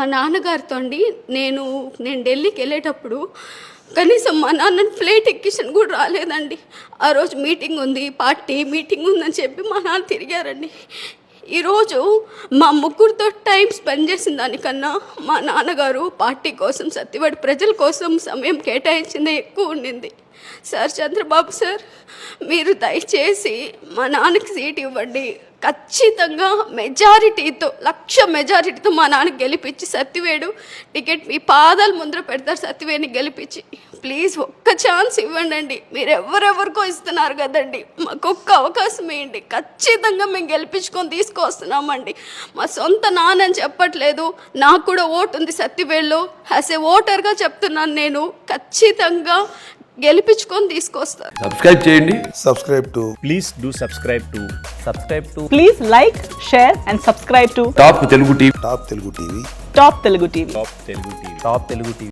మా నాన్నగారితో అండి నేను ఢిల్లీకి వెళ్ళేటప్పుడు కనీసం మా నాన్నని ఫ్లైట్ ఎక్కించని కూడా రాలేదండి. ఆ రోజు మీటింగ్ ఉంది, పార్టీ మీటింగ్ ఉందని చెప్పి మా నాన్న తిరిగారండి. ఈరోజు మా ముగ్గురితో టైం స్పెండ్ చేసిన దానికన్నా మా నాన్నగారు పార్టీ కోసం, సత్యవాడ ప్రజల కోసం సమయం కేటాయించిందే ఎక్కువ ఉండింది. సార్, చంద్రబాబు సార్, మీరు దయచేసి మా నాన్నకి సీట్ ఇవ్వండి. ఖచ్చితంగా మెజారిటీతో, 1,00,000 మెజారిటీతో మా నాన్నకి గెలిపించి సత్యవేడు టికెట్ మీ పాదాల ముందర పెడతారు. సత్యవేడిని గెలిపించి ప్లీజ్ ఒక్క ఛాన్స్ ఇవ్వండి. మీరు ఎవరెవరికో ఇస్తున్నారు కదండి, మాకు ఒక్క అవకాశం ఇవ్వండి. ఖచ్చితంగా మేము గెలిపించుకొని తీసుకొస్తున్నామండి. మా సొంత నాన్నని చెప్పట్లేదు, నాకు కూడా ఓటు ఉంది సత్యవేడులో. యాజ్ ఏ ఓటర్గా చెప్తున్నాను, నేను ఖచ్చితంగా గెలిపించుకొని తీసుకొస్తారు. సబ్స్క్రైబ్ చేయండి. Please do subscribe to Please like, share and subscribe to top Telugu TV. Top Telugu TV. Top Telugu TV.